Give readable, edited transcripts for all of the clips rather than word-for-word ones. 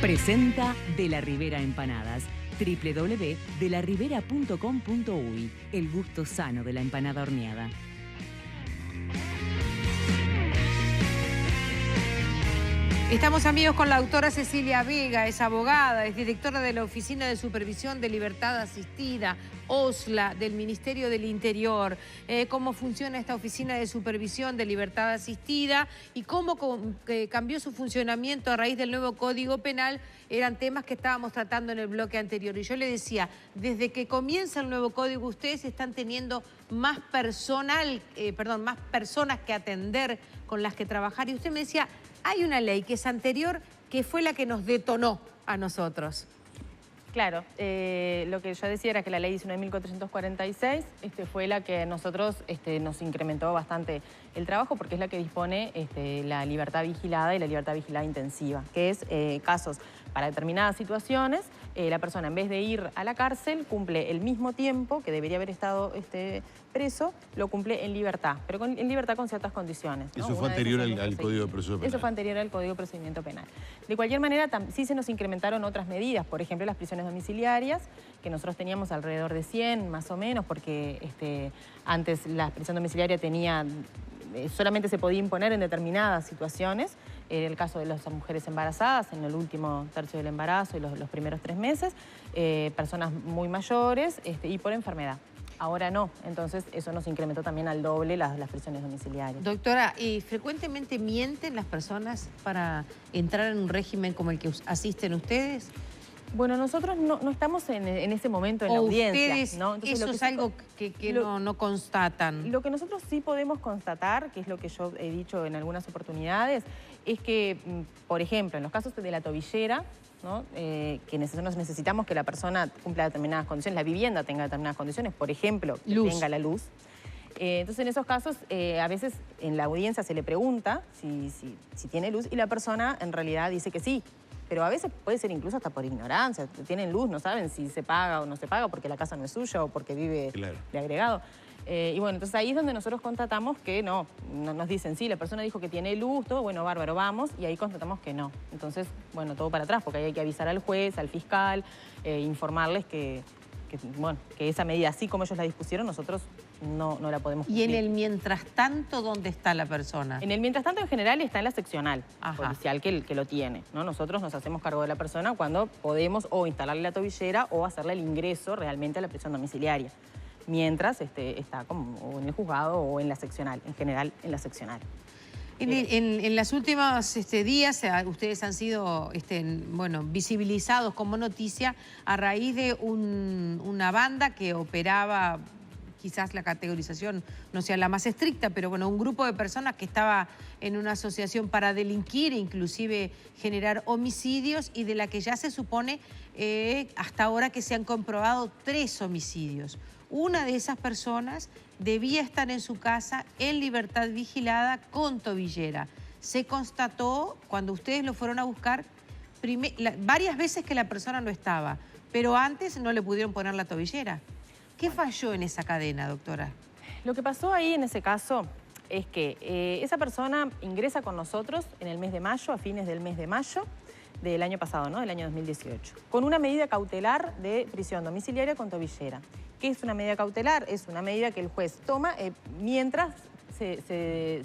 Presenta De la Ribera Empanadas. www.delaribera.com.uy. El gusto sano de la empanada horneada. Estamos amigos con la doctora Cecilia Vega, es abogada, es directora de la Oficina de Supervisión de Libertad Asistida, OSLA, del Ministerio del Interior. Cómo funciona esta Oficina de Supervisión de Libertad Asistida y cómo cambió su funcionamiento a raíz del nuevo Código Penal, eran temas que estábamos tratando en el bloque anterior. Y yo le decía, desde que comienza el nuevo Código, ustedes están teniendo más personas que atender, con las que trabajar. Y usted me decía, hay una ley que es anterior, que fue la que nos detonó a nosotros. Claro, lo que yo decía era que la ley 19.446 fue la que a nosotros nos incrementó bastante el trabajo, porque es la que dispone la libertad vigilada y la libertad vigilada intensiva, que es casos para determinadas situaciones, la persona en vez de ir a la cárcel cumple el mismo tiempo que debería haber estado preso, lo cumple en libertad, pero en libertad con ciertas condiciones, ¿no? Eso fue anterior al Código de Procedimiento Penal. Eso fue anterior al Código de Procedimiento Penal. De cualquier manera, sí se nos incrementaron otras medidas, por ejemplo, las prisiones domiciliarias, que nosotros teníamos alrededor de 100 más o menos, porque antes la prisión domiciliaria solamente se podía imponer en determinadas situaciones, en el caso de las mujeres embarazadas, en el último tercio del embarazo y los primeros 3 meses, personas muy mayores y por enfermedad. Ahora no, entonces eso nos incrementó también al doble las prisiones domiciliarias. Doctora, ¿y frecuentemente mienten las personas para entrar en un régimen como el que asisten ustedes? Bueno, nosotros no estamos en ese momento en la audiencia, ustedes, ¿no? Entonces, eso es algo que no constatan. Lo que nosotros sí podemos constatar, que es lo que yo he dicho en algunas oportunidades, es que, por ejemplo, en los casos de la tobillera, ¿no? Que nosotros necesitamos que la persona cumpla determinadas condiciones, la vivienda tenga determinadas condiciones, por ejemplo, que tenga la luz. Entonces, en esos casos, a veces en la audiencia se le pregunta si tiene luz y la persona en realidad dice que sí. Pero a veces puede ser incluso hasta por ignorancia. Tienen luz, no saben si se paga o no se paga porque la casa no es suya o porque vive de agregado. Y bueno, entonces ahí es donde nosotros constatamos que no nos dicen, sí, la persona dijo que tiene luz, todo, bueno, bárbaro, vamos, y ahí constatamos que no. Entonces, bueno, todo para atrás, porque ahí hay que avisar al juez, al fiscal, informarles que esa medida, así como ellos la dispusieron, nosotros no la podemos cumplir. ¿Y en el mientras tanto dónde está la persona? En el mientras tanto, en general, está en la seccional policial que lo tiene, ¿no? Nosotros nos hacemos cargo de la persona cuando podemos o instalarle la tobillera o hacerle el ingreso realmente a la prisión domiciliaria, mientras está como en el juzgado o en la seccional, en general en la seccional. En los últimos días ustedes han sido visibilizados como noticia a raíz de una banda que operaba, quizás la categorización no sea la más estricta, pero bueno, un grupo de personas que estaba en una asociación para delinquir e inclusive generar homicidios, y de la que ya se supone hasta ahora que se han comprobado 3 homicidios. Una de esas personas debía estar en su casa en libertad vigilada con tobillera. Se constató cuando ustedes lo fueron a buscar varias veces que la persona no estaba, pero antes no le pudieron poner la tobillera. ¿Qué falló en esa cadena, doctora? Lo que pasó ahí en ese caso es que esa persona ingresa con nosotros en el mes de mayo, a fines del mes de mayo del año pasado, ¿no? Del año 2018, con una medida cautelar de prisión domiciliaria con tobillera. ¿Qué es una medida cautelar? Es una medida que el juez toma mientras se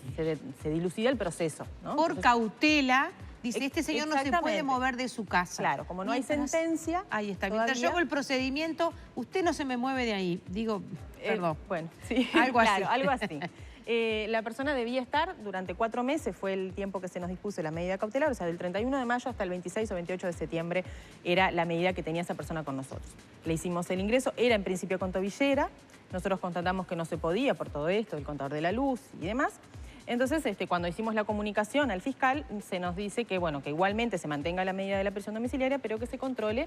dilucida el proceso, ¿no? Por cautela, dice, este señor no se puede mover de su casa. Claro, como no hay sentencia. Ahí está. Mientras yo hago el procedimiento, usted no se me mueve de ahí. Digo, perdón. Bueno, sí. Algo así. Claro, algo así. La persona debía estar durante 4 meses, fue el tiempo que se nos dispuso la medida cautelar, o sea, del 31 de mayo hasta el 26 o 28 de septiembre era la medida que tenía esa persona con nosotros. Le hicimos el ingreso, era en principio con tobillera, nosotros constatamos que no se podía por todo esto, el contador de la luz y demás. Entonces, cuando hicimos la comunicación al fiscal, se nos dice que, bueno, que igualmente se mantenga la medida de la prisión domiciliaria, pero que se controle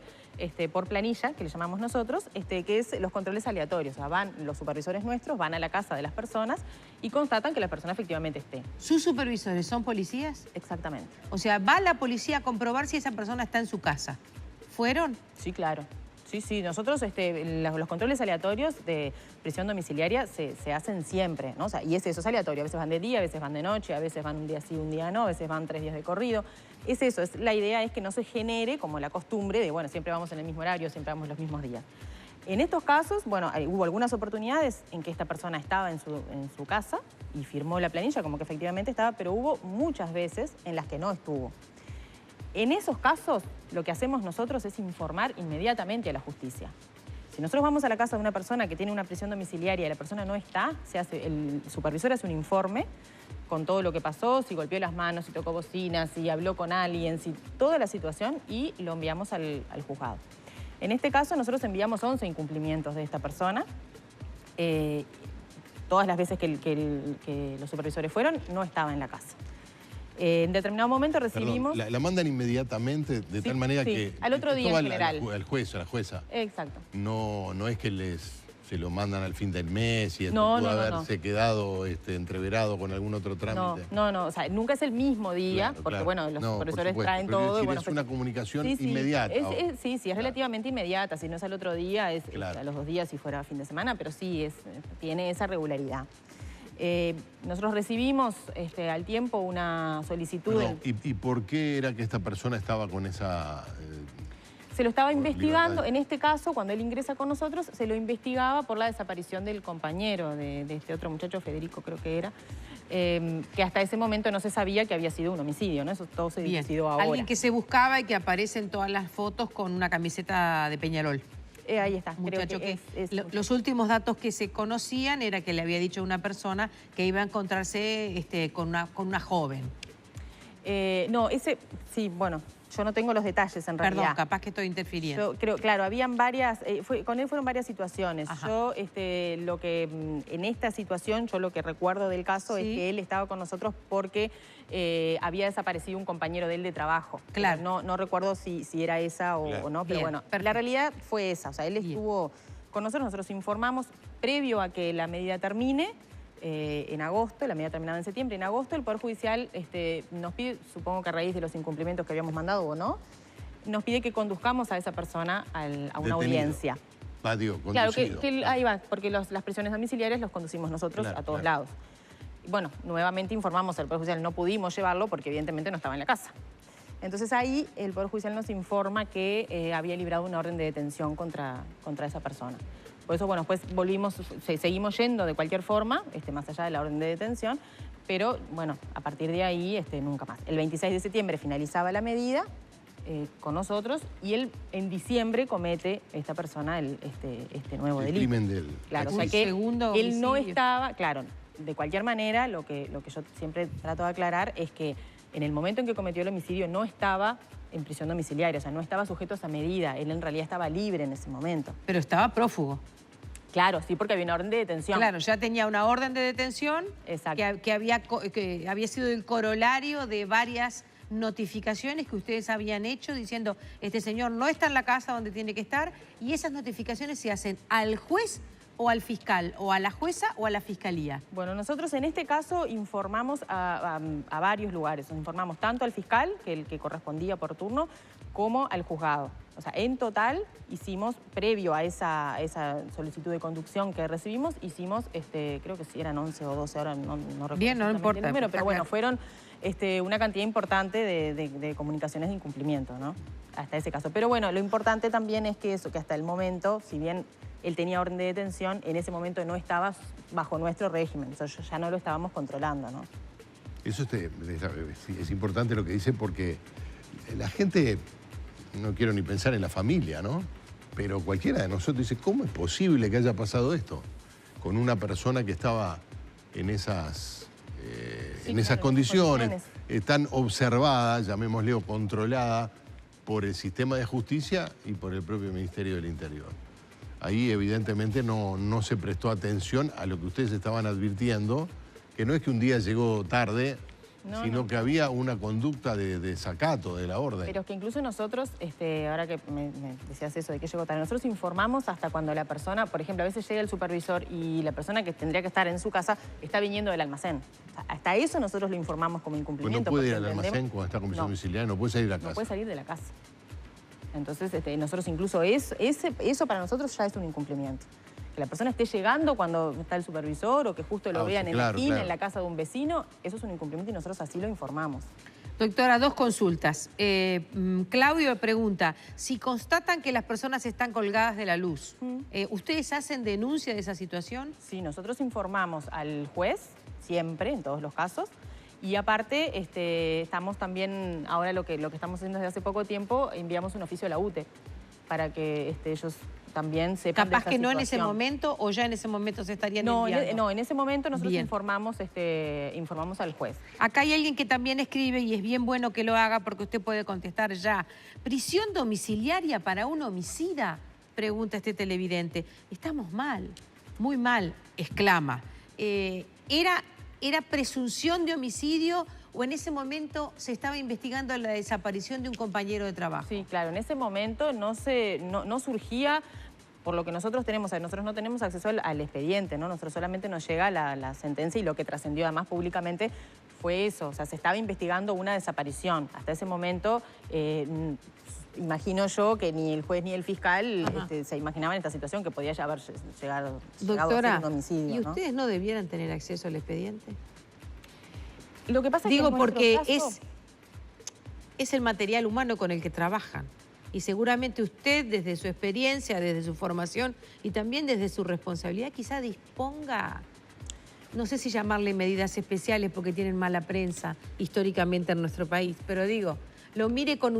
por planilla, que le llamamos nosotros, que es los controles aleatorios. O sea, van los supervisores nuestros, van a la casa de las personas y constatan que la persona efectivamente esté. ¿Sus supervisores son policías? Exactamente. O sea, va la policía a comprobar si esa persona está en su casa. ¿Fueron? Sí, claro. sí. Nosotros los controles aleatorios de prisión domiciliaria se hacen siempre, ¿no? O sea, y es eso, es aleatorio. A veces van de día, a veces van de noche, a veces van un día sí, un día no, a veces van 3 días de corrido. Es eso, la idea es que no se genere como la costumbre de, bueno, siempre vamos en el mismo horario, siempre vamos los mismos días. En estos casos, bueno, hubo algunas oportunidades en que esta persona estaba en su casa y firmó la planilla como que efectivamente estaba, pero hubo muchas veces en las que no estuvo. En esos casos, lo que hacemos nosotros es informar inmediatamente a la justicia. Si nosotros vamos a la casa de una persona que tiene una prisión domiciliaria y la persona no está, el supervisor hace un informe con todo lo que pasó, si golpeó las manos, si tocó bocinas, si habló con alguien, si toda la situación, y lo enviamos al juzgado. En este caso, nosotros enviamos 11 incumplimientos de esta persona. Todas las veces que los supervisores fueron, no estaba en la casa. En determinado momento recibimos... Perdón, la mandan inmediatamente de tal manera que... al otro día en general. Al juez, a la jueza. Exacto. No es que se lo mandan al fin del mes y no, pudo haberse quedado entreverado con algún otro trámite. No, o sea, nunca es el mismo día, porque bueno, los supervisores traen todo. Es bueno, una comunicación inmediata. Sí, es relativamente inmediata. Si no es al otro día, es a los 2 días si fuera fin de semana, pero sí, tiene esa regularidad. Nosotros recibimos al tiempo una solicitud... ¿Y por qué era que esta persona estaba con esa...? Se lo estaba investigando, en este caso, cuando él ingresa con nosotros, se lo investigaba por la desaparición del compañero de este otro muchacho, Federico creo que era, que hasta ese momento no se sabía que había sido un homicidio, ¿no? Eso todo se decidió ahora. Alguien que se buscaba y que aparece en todas las fotos con una camiseta de Peñarol. Ahí está. Muchacho los últimos datos que se conocían era que le había dicho a una persona que iba a encontrarse con una joven. No, sí, bueno, yo no tengo los detalles en realidad. Perdón, capaz que estoy interfiriendo. Yo creo, claro, habían varias, con él fueron varias situaciones. Ajá. Yo, en esta situación, yo lo que recuerdo del caso es que él estaba con nosotros porque había desaparecido un compañero de él de trabajo. Claro. No recuerdo si era esa o no, pero bueno, la realidad fue esa. O sea, él estuvo con nosotros informamos previo a que la medida termine, en agosto, la medida terminaba en septiembre, en agosto el Poder Judicial nos pide, supongo que a raíz de los incumplimientos que habíamos mandado o no, nos pide que conduzcamos a esa persona a una audiencia. Claro, ahí va, porque las prisiones domiciliarias los conducimos nosotros a todos lados. Bueno, nuevamente informamos al Poder Judicial, no pudimos llevarlo porque evidentemente no estaba en la casa. Entonces ahí el Poder Judicial nos informa que había librado una orden de detención contra esa persona. Por eso, bueno, pues seguimos yendo de cualquier forma, más allá de la orden de detención, pero, bueno, a partir de ahí, nunca más. El 26 de septiembre finalizaba la medida con nosotros y él en diciembre comete esta persona este nuevo delito. El crimen del... Claro, o sea que él no estaba, claro, de cualquier manera, lo que yo siempre trato de aclarar es que en el momento en que cometió el homicidio no estaba en prisión domiciliaria, o sea, no estaba sujeto a esa medida, él en realidad estaba libre en ese momento. Pero estaba prófugo. Claro, sí, porque había una orden de detención. Claro, ya tenía una orden de detención que había sido el corolario de varias notificaciones que ustedes habían hecho diciendo este señor no está en la casa donde tiene que estar, y esas notificaciones se hacen al juez o al fiscal, o a la jueza o a la fiscalía. Bueno, nosotros en este caso informamos a varios lugares. Nos informamos tanto al fiscal, que el que correspondía por turno, como al juzgado. O sea, en total hicimos, previo a esa solicitud de conducción que recibimos, hicimos, creo que sí eran 11 o 12 horas, no recuerdo. Bien, no importa. El número, pero bueno, fueron una cantidad importante de comunicaciones de incumplimiento, ¿no? Hasta ese caso. Pero bueno, lo importante también es que hasta el momento, si bien él tenía orden de detención, en ese momento no estaba bajo nuestro régimen, o sea, ya no lo estábamos controlando, ¿no? Eso es importante lo que dice porque la gente, no quiero ni pensar en la familia, ¿no? Pero cualquiera de nosotros dice, ¿cómo es posible que haya pasado esto? Con una persona que estaba en esas condiciones, tan observada, llamémosle, o controlada por el sistema de justicia y por el propio Ministerio del Interior. Ahí evidentemente no se prestó atención a lo que ustedes estaban advirtiendo, que no es que un día llegó tarde, sino que había una conducta de desacato de la orden. Pero es que incluso nosotros, ahora que me decías eso de que llegó tarde, nosotros informamos hasta cuando la persona, por ejemplo, a veces llega el supervisor y la persona que tendría que estar en su casa está viniendo del almacén. Hasta eso nosotros lo informamos como incumplimiento. Pues no puede ir al almacén cuando está con prisión domiciliaria, no puede salir de la casa. No puede salir de la casa. Entonces, nosotros incluso eso para nosotros ya es un incumplimiento. Que la persona esté llegando cuando está el supervisor o que justo lo vean en la esquina, en la casa de un vecino, eso es un incumplimiento y nosotros así lo informamos. Doctora, 2 consultas. Claudio pregunta, si constatan que las personas están colgadas de la luz, ¿ustedes hacen denuncia de esa situación? Sí, nosotros informamos al juez, siempre, en todos los casos, y aparte estamos también, ahora lo que estamos haciendo desde hace poco tiempo, enviamos un oficio a la UTE para que ellos también sepan de esta Capaz que no en situación. ese momento o ya en ese momento se estarían enviando. No, en ese momento nosotros Bien. informamos al juez. Acá hay alguien que también escribe y es bien bueno que lo haga porque usted puede contestar ya. ¿Prisión domiciliaria para un homicida? Pregunta este televidente. Estamos mal, muy mal, exclama. ¿Era presunción de homicidio o en ese momento se estaba investigando la desaparición de un compañero de trabajo? Sí, claro, en ese momento no surgía, por lo que nosotros tenemos, nosotros no tenemos acceso al expediente, ¿no? Nosotros solamente nos llega la sentencia y lo que trascendió además públicamente fue eso, o sea, se estaba investigando una desaparición. Hasta ese momento, imagino yo que ni el juez ni el fiscal se imaginaban esta situación que podía haber llegado Doctora, a ser un homicidio. ¿y ustedes no debieran tener acceso al expediente? Lo que pasa Digo, es que en porque nuestro caso, es el material humano con el que trabajan. Y seguramente usted, desde su experiencia, desde su formación y también desde su responsabilidad, quizá disponga, no sé si llamarle medidas especiales porque tienen mala prensa históricamente en nuestro país, pero digo, lo mire con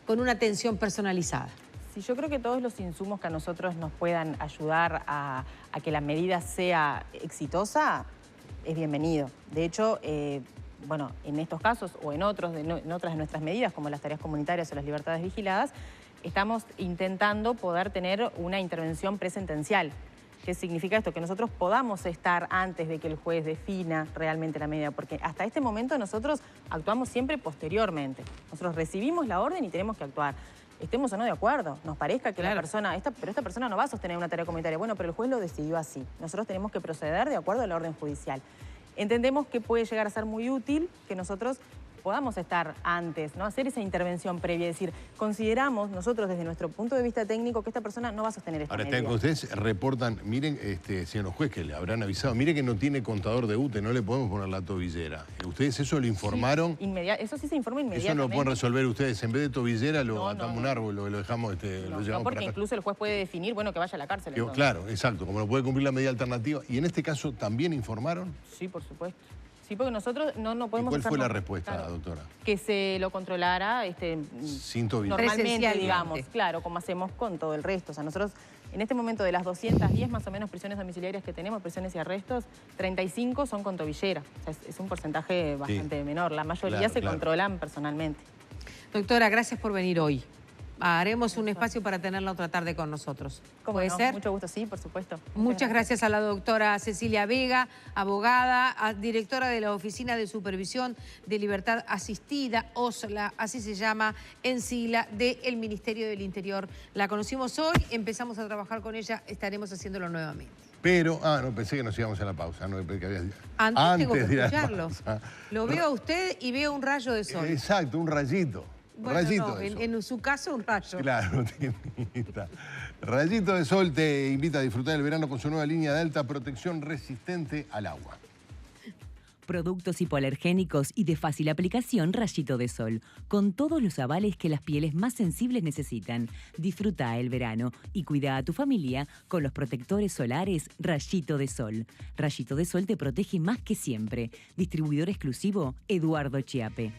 una atención personalizada. Sí, yo creo que todos los insumos que a nosotros nos puedan ayudar a que la medida sea exitosa es bienvenido. De hecho, bueno, en estos casos o en otras de nuestras medidas, como las tareas comunitarias o las libertades vigiladas, estamos intentando poder tener una intervención presentencial. ¿Qué significa esto? Que nosotros podamos estar antes de que el juez defina realmente la medida, porque hasta este momento nosotros actuamos siempre posteriormente. Nosotros recibimos la orden y tenemos que actuar. Estemos o no de acuerdo, nos parezca que la persona, pero esta persona no va a sostener una tarea comunitaria. Bueno, pero el juez lo decidió así. Nosotros tenemos que proceder de acuerdo a la orden judicial. Entendemos que puede llegar a ser muy útil que nosotros podamos estar antes, ¿no? Hacer esa intervención previa, es decir, consideramos nosotros desde nuestro punto de vista técnico que esta persona no va a sostener esta medida. Ahora, ustedes reportan, miren, señor juez, que le habrán avisado, mire que no tiene contador de UTE, no le podemos poner la tobillera. ¿Ustedes eso lo informaron? Sí, eso sí se informa inmediatamente. Eso no lo pueden resolver ustedes, en vez de tobillera lo atamos a un árbol, lo dejamos, lo llevamos no, porque para acá. incluso el juez puede definir, bueno, que vaya a la cárcel. Claro, exacto, como no puede cumplir la medida alternativa. ¿Y en este caso también informaron? Sí, por supuesto. Sí, porque nosotros no podemos... ¿Y cuál fue la respuesta, doctora? Que se lo controlara sin tobillera. Normalmente, digamos, claro, como hacemos con todo el resto. O sea, nosotros en este momento de las 210 más o menos prisiones domiciliarias que tenemos, prisiones y arrestos, 35 son con tobillera. O sea, es un porcentaje bastante menor. La mayoría se controlan personalmente. Doctora, gracias por venir hoy. Haremos un espacio para tenerla otra tarde con nosotros. ¿Puede ser? Mucho gusto, sí, por supuesto. Muchas gracias a la doctora Cecilia Vega, abogada, directora de la Oficina de Supervisión de Libertad Asistida, OSLA, así se llama, en sigla, del Ministerio del Interior. La conocimos hoy, empezamos a trabajar con ella, estaremos haciéndolo nuevamente. Pero, no, pensé que nos íbamos a la pausa. No, que había... Antes tengo que escucharlo. Lo veo a usted y veo un rayo de sol. Exacto, un rayito. Bueno, rayito en su caso, un rayo. Claro, Rayito de Sol te invita a disfrutar el verano con su nueva línea de alta protección resistente al agua. Productos hipoalergénicos y de fácil aplicación Rayito de Sol, con todos los avales que las pieles más sensibles necesitan. Disfruta el verano y cuida a tu familia con los protectores solares Rayito de Sol. Rayito de Sol te protege más que siempre. Distribuidor exclusivo Eduardo Chiape.